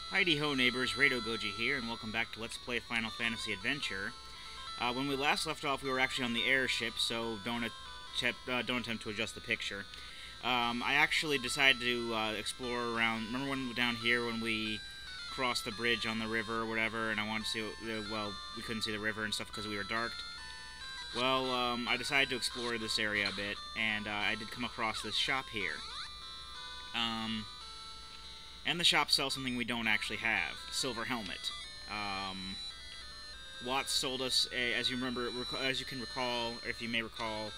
Heidi-ho neighbors, Radio Goji here, and welcome back to Let's Play Final Fantasy Adventure. When we last left off, we were actually on the airship, so don't attempt to adjust the picture. I actually decided to explore around. Remember when down here when we crossed the bridge on the river or whatever, and I wanted to see, well, we couldn't see the river and stuff because we were darked? Well, I decided to explore this area a bit, and I did come across this shop here. And the shop sells something we don't actually have, silver helmet. Watts sold us, as you can recall, or if you may recall,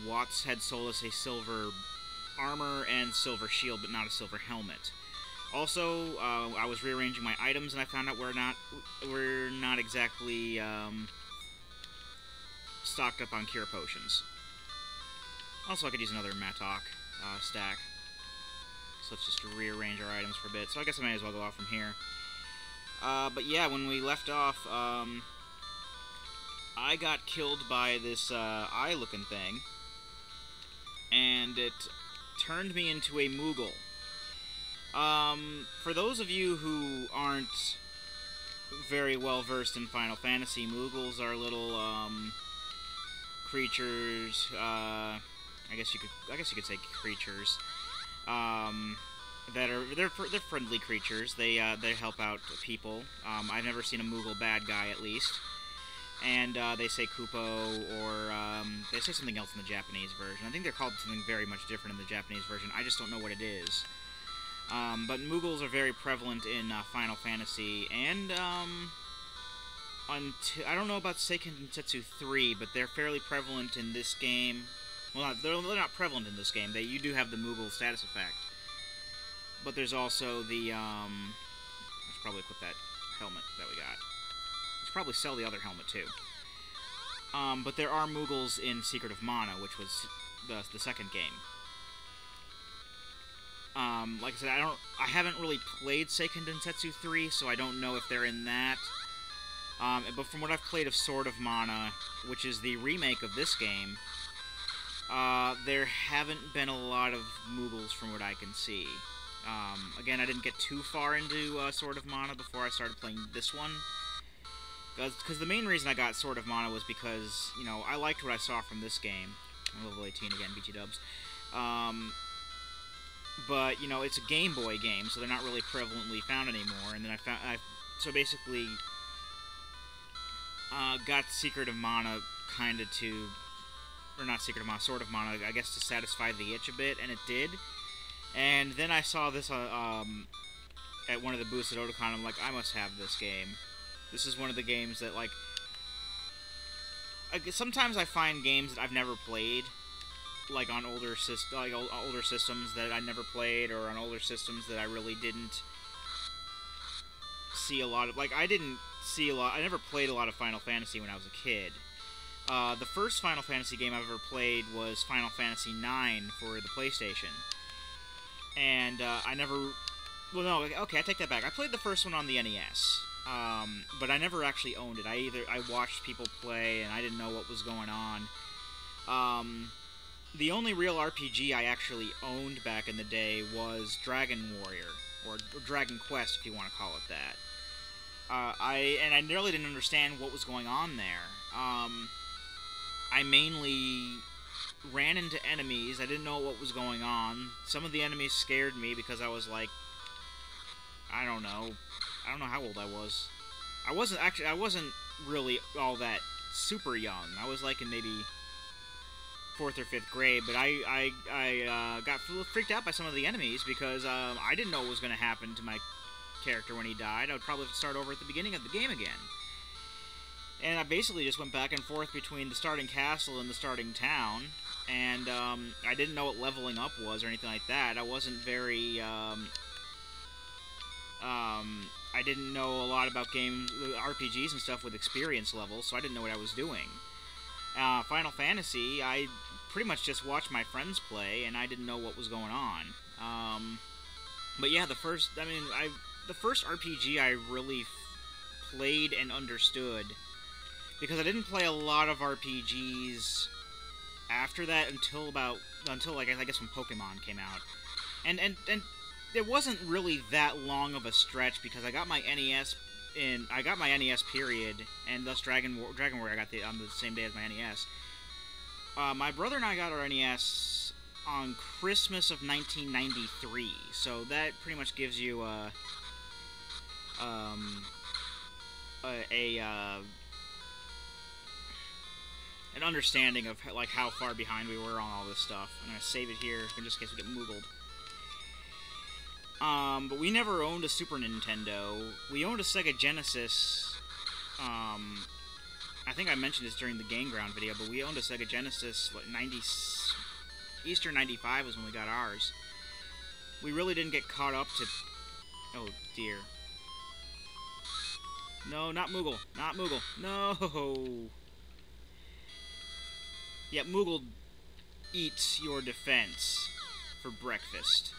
Watts had sold us a silver armor and silver shield, but not a silver helmet. Also, I was rearranging my items, and I found out we're not exactly stocked up on cure potions. Also, I could use another Mattock stack. So let's just rearrange our items for a bit. So I guess I may as well go off from here. But yeah, when we left off, I got killed by this eye-looking thing, and it turned me into a Moogle. For those of you who aren't very well versed in Final Fantasy, Moogles are little creatures. I guess you could say creatures. They're friendly creatures. They help out people. I've never seen a Moogle bad guy, at least. And they say Kupo, or they say something else in the Japanese version. I think they're called something very much different in the Japanese version. I just don't know what it is. But Moogles are very prevalent in Final Fantasy, and I don't know about Seiken Densetsu 3, but they're fairly prevalent in this game. Well, they're not prevalent in this game. You do have the Moogle status effect. But there's also the, I should probably equip that helmet that we got. I should probably sell the other helmet, too. But there are Moogles in Secret of Mana, which was the second game. Like I said, I haven't really played Seiken Densetsu 3, so I don't know if they're in that. But from what I've played of Sword of Mana, which is the remake of this game, there haven't been a lot of Moogles from what I can see. Again, I didn't get too far into Sword of Mana before I started playing this one. Because the main reason I got Sword of Mana was because, you know, I liked what I saw from this game. I'm level 18 again, BT dubs. But, you know, it's a Game Boy game, so they're not really prevalently found anymore. And then so basically, got Secret of Mana kind of to... Or not Secret of Mana, Sword of Mana, I guess to satisfy the itch a bit, and it did. And then I saw this at one of the booths at Otakon. I'm like, I must have this game. This is one of the games that, like... sometimes I find games that I've never played, like on older systems that I never played, or on older systems that I really didn't see a lot of... Like, I never played a lot of Final Fantasy when I was a kid. The first Final Fantasy game I've ever played was Final Fantasy IX for the PlayStation. And I never... Well, no, okay, I take that back. I played the first one on the NES, but I never actually owned it. I watched people play, and I didn't know what was going on. The only real RPG I actually owned back in the day was Dragon Warrior, or Dragon Quest, if you want to call it that. I really didn't understand what was going on there. I mainly ran into enemies. I didn't know what was going on. Some of the enemies scared me because I was like, I don't know how old I was. I wasn't really all that super young. I was like in maybe 4th or 5th grade, but I got freaked out by some of the enemies because I didn't know what was going to happen to my character when he died. I would probably have to start over at the beginning of the game again. And I basically just went back and forth between the starting castle and the starting town, and I didn't know what leveling up was or anything like that. I wasn't very, I didn't know a lot about RPGs and stuff with experience levels, so I didn't know what I was doing. Final Fantasy, I pretty much just watched my friends play, and I didn't know what was going on. But yeah, the first RPG I really played and understood, because I didn't play a lot of RPGs after that until like I guess when Pokemon came out, and it wasn't really that long of a stretch because I got my NES period, and thus Dragon Warrior I got on the same day as my NES. My brother and I got our NES on Christmas of 1993, so that pretty much gives you an understanding of like how far behind we were on all this stuff. I'm gonna save it here in just in case we get moogled. But we never owned a Super Nintendo. We owned a Sega Genesis. I think I mentioned this during the Game Ground video, but we owned a Sega Genesis, like Easter 95 was when we got ours. We really didn't get caught up to... Oh, dear. No, not Moogle. Not Moogle. No! Yeah, Moogle eats your defense for breakfast.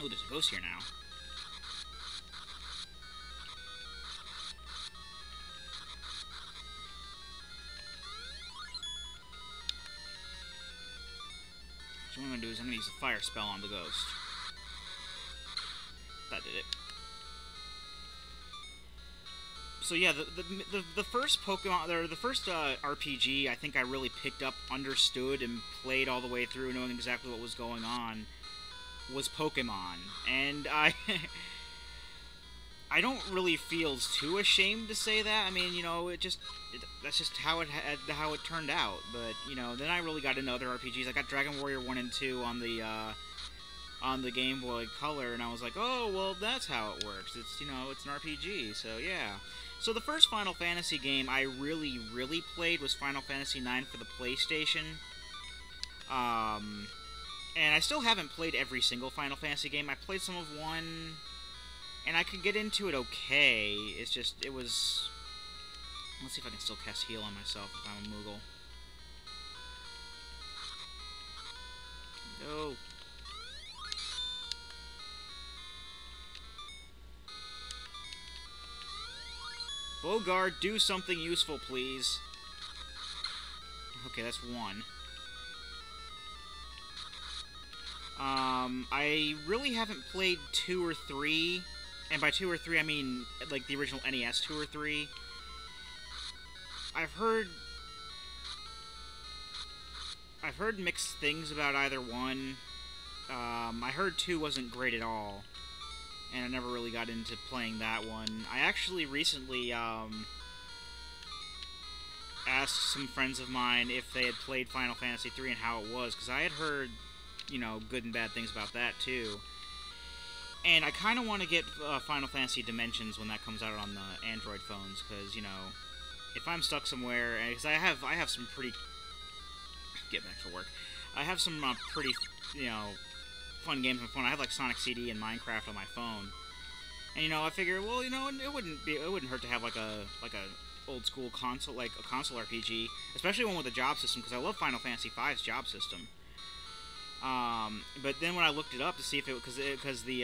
Oh, there's a ghost here now. So what I'm going to do is I'm going to use a fire spell on the ghost. That did it. So yeah, the first Pokemon, or the first RPG I think I really picked up, understood, and played all the way through, knowing exactly what was going on, was Pokemon. And I don't really feel too ashamed to say that. I mean, you know, that's just how it turned out. But you know, then I really got into other RPGs. I got Dragon Warrior 1 and 2 on the Game Boy Color, and I was like, oh, well, that's how it works. It's, you know, it's an RPG, so yeah. So the first Final Fantasy game I really, really played was Final Fantasy IX for the PlayStation. And I still haven't played every single Final Fantasy game. I played some of 1, and I could get into it okay. It's just, it was... Let's see if I can still cast heal on myself if I'm a Moogle. No. Bogard, do something useful, please. Okay, that's 1. I really haven't played 2 or 3, and by 2 or 3 I mean like the original NES 2 or 3. I've heard mixed things about either one. I heard 2 wasn't great at all, and I never really got into playing that one. I actually recently asked some friends of mine if they had played Final Fantasy III and how it was, because I had heard, you know, good and bad things about that too. And I kind of want to get Final Fantasy Dimensions when that comes out on the Android phones, because, you know, if I'm stuck somewhere, because I have some pretty... Get back to work. I have some pretty, you know, fun games on my phone. I have like Sonic CD and Minecraft on my phone, and you know, I figure, well, you know, it wouldn't hurt to have like a old school console, like a console RPG, especially one with a job system, because I love Final Fantasy V's job system. But then when I looked it up to see if it, because the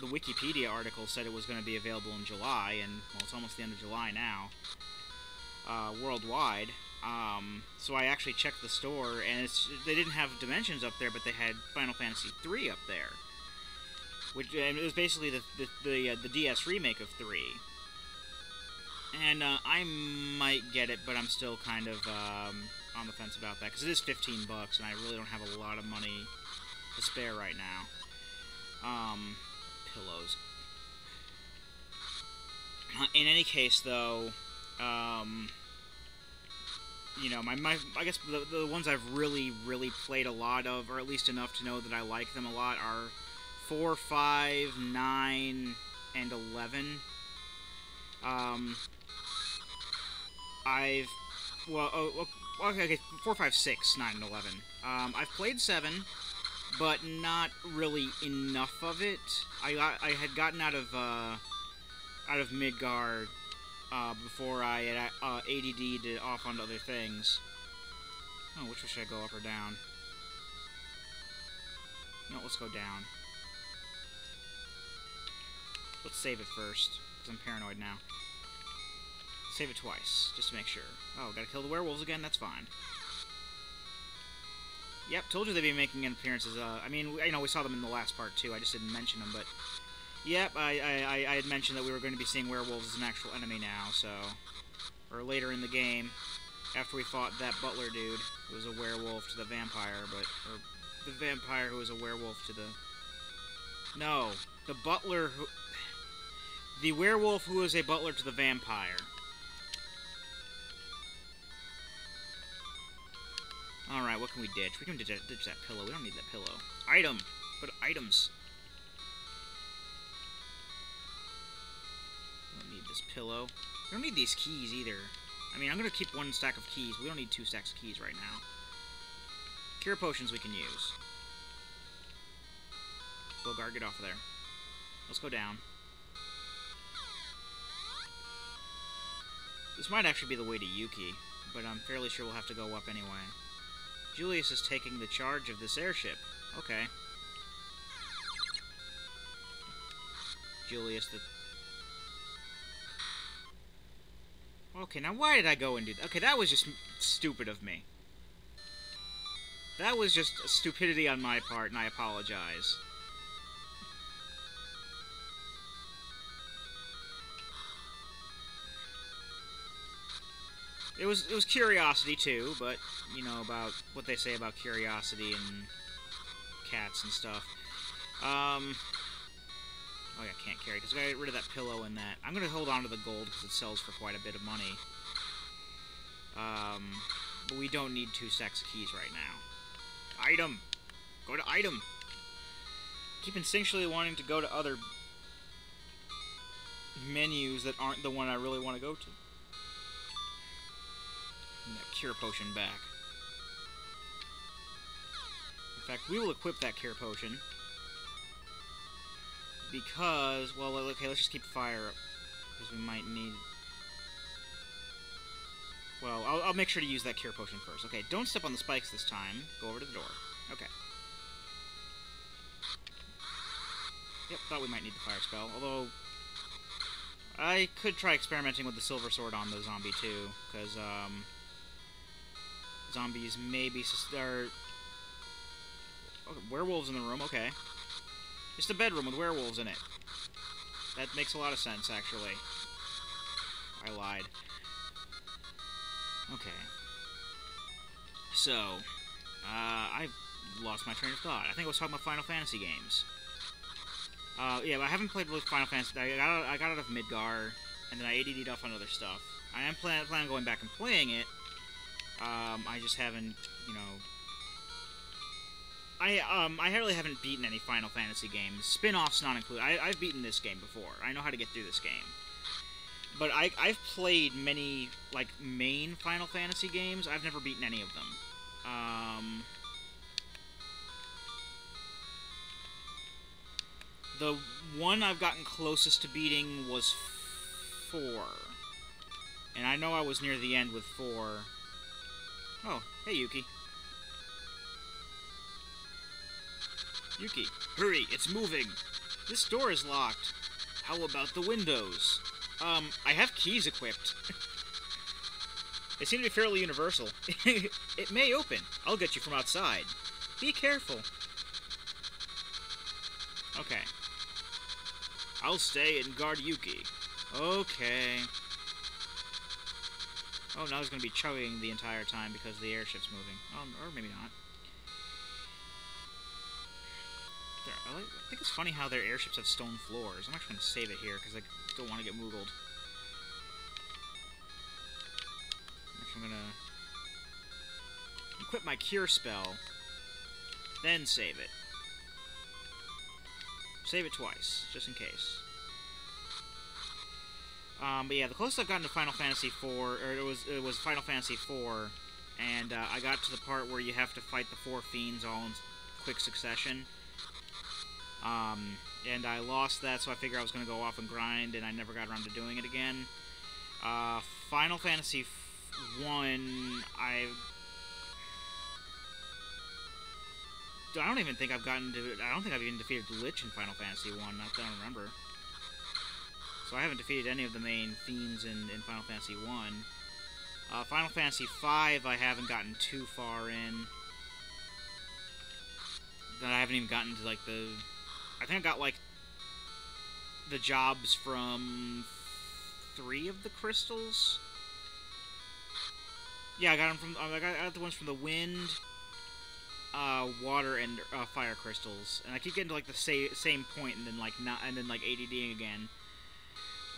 Wikipedia article said it was going to be available in July, and well, it's almost the end of July now, worldwide. So I actually checked the store, and they didn't have Dimensions up there, but they had Final Fantasy III up there, and it was basically the DS remake of 3. And I might get it, but I'm still kind of on the fence about that, because it is $15, and I really don't have a lot of money to spare right now. Pillows. In any case, though, you know, I guess the ones I've really, really played a lot of, or at least enough to know that I like them a lot, are 4, 5, 9, and 11. Okay, 4, 5, 6, 9, and 11. I've played 7, but not really enough of it. I had gotten out of Midgard before I had ADD'd off onto other things. Oh, which way should I go, up or down? No, let's go down. Let's save it first, because I'm paranoid now. Save it twice, just to make sure. Oh, gotta kill the werewolves again? That's fine. Yep, told you they'd be making appearances. I mean, you know, we saw them in the last part, too. I just didn't mention them, but... Yep, I had mentioned that we were going to be seeing werewolves as an actual enemy now, so... Or later in the game, after we fought that butler dude, who was a werewolf to the vampire, but... Or the vampire who was a werewolf to the... No, the butler who... The werewolf who was a butler to the vampire. Alright, what can we ditch? We can ditch that pillow. We don't need that pillow. Item! Go to items. We don't need this pillow. We don't need these keys either. I mean, I'm going to keep one stack of keys. We don't need 2 stacks of keys right now. Cure potions we can use. Bogart, get off of there. Let's go down. This might actually be the way to Yuki, but I'm fairly sure we'll have to go up anyway. Julius is taking the charge of this airship. Okay. Julius, the... Okay, now why did I go and do that? Okay, that was just stupid of me. That was just stupidity on my part, and I apologize. It was curiosity, too, but, you know, about what they say about curiosity and cats and stuff. Oh, yeah, can't carry, because I gotta get rid of that pillow and that. I'm gonna hold on to the gold, because it sells for quite a bit of money. But we don't need 2 stacks of keys right now. Item! Go to item! Keep instinctually wanting to go to other menus that aren't the one I really want to go to. That cure potion back. In fact, we will equip that cure potion. Because, well, okay, let's just keep the fire up. Because we might need... Well, I'll make sure to use that cure potion first. Okay, don't step on the spikes this time. Go over to the door. Okay. Yep, thought we might need the fire spell. Although, I could try experimenting with the silver sword on the zombie, too. Because, zombies maybe start... Okay, werewolves in the room, okay. Just a bedroom with werewolves in it. That makes a lot of sense, actually. I lied. Okay. So, I lost my train of thought. I think I was talking about Final Fantasy games. Yeah, but I haven't played with Final Fantasy. I got out of Midgar, and then I ADD'd off on other stuff. I am planning on going back and playing it. I just haven't, you know... I really haven't beaten any Final Fantasy games. Spin-offs not included. I've beaten this game before. I know how to get through this game. But I've played many, like, main Final Fantasy games. I've never beaten any of them. The one I've gotten closest to beating was 4. And I know I was near the end with 4. Oh, hey, Yuki. Yuki, hurry, it's moving. This door is locked. How about the windows? I have keys equipped. They seem to be fairly universal. It may open. I'll get you from outside. Be careful. Okay. I'll stay and guard Yuki. Okay. Oh, now he's going to be chugging the entire time because the airship's moving. Or maybe not. I think it's funny how their airships have stone floors. I'm actually going to save it here because I don't want to get moogled. Actually, I'm going to equip my cure spell, then save it. Save it twice, just in case. But yeah, the closest I've gotten to Final Fantasy IV, or it was Final Fantasy IV, and I got to the part where you have to fight the 4 fiends all in quick succession. And I lost that, so I figured I was going to go off and grind, and I never got around to doing it again. Final Fantasy 1, I don't even think I've gotten to... I don't think I've even defeated Lich in Final Fantasy 1, not that I remember. So I haven't defeated any of the main fiends in Final Fantasy 1. Final Fantasy 5, I haven't gotten too far in. that I haven't even gotten to, like, the... I think I got, like, the jobs from 3 of the crystals? Yeah, I got them from... I got the ones from the wind, water, and fire crystals. And I keep getting to, like, the same point and then, like, ADDing again.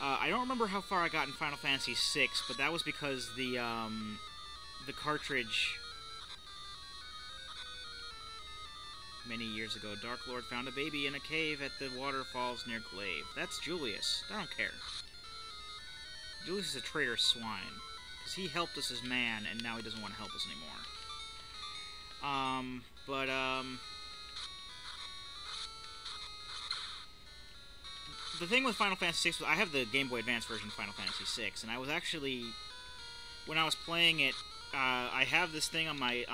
I don't remember how far I got in Final Fantasy VI, but that was because the cartridge... Many years ago, Dark Lord found a baby in a cave at the waterfalls near Glaive. That's Julius. I don't care. Julius is a traitor swine. Because he helped us as man, and now he doesn't want to help us anymore. The thing with Final Fantasy VI was I have the Game Boy Advance version of Final Fantasy VI, and I was actually... When I was playing it, I have this thing on my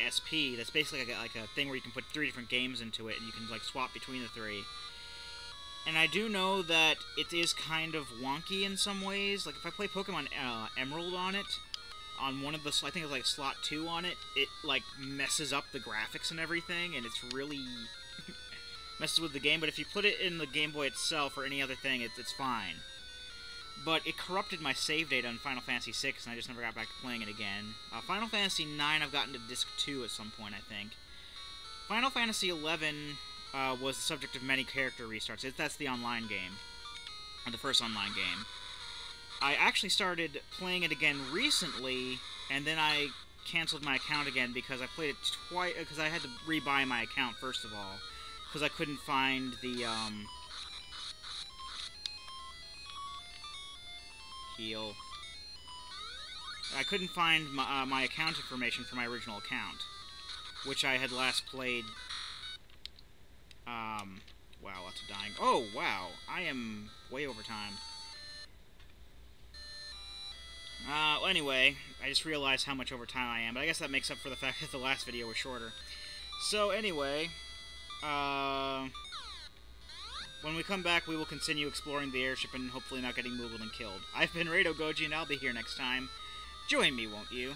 SP that's basically like a thing where you can put 3 different games into it, and you can like swap between the 3. And I do know that it is kind of wonky in some ways. Like if I play Pokemon Emerald on it, on one of the I think it's like slot 2 on it, it like messes up the graphics and everything, and it's really messes with the game. But if you put it in the Game Boy itself or any other thing, it's fine. But it corrupted my save data on Final Fantasy VI, and I just never got back to playing it again. Final Fantasy IX, I've gotten to Disc 2 at some point, I think. Final Fantasy XI was the subject of many character restarts. That's the online game. Or the first online game. I actually started playing it again recently, and then I canceled my account again because I played it twice, because I had to rebuy my account, first of all. Because I couldn't find the, heal. I couldn't find my account information for my original account, which I had last played. Wow, lots of dying. Oh, wow, I am way over time. Well, anyway, I just realized how much over time I am, but I guess that makes up for the fact that the last video was shorter. So, anyway, when we come back, we will continue exploring the airship and hopefully not getting moogled and killed. I've been Rado Goji, and I'll be here next time. Join me, won't you?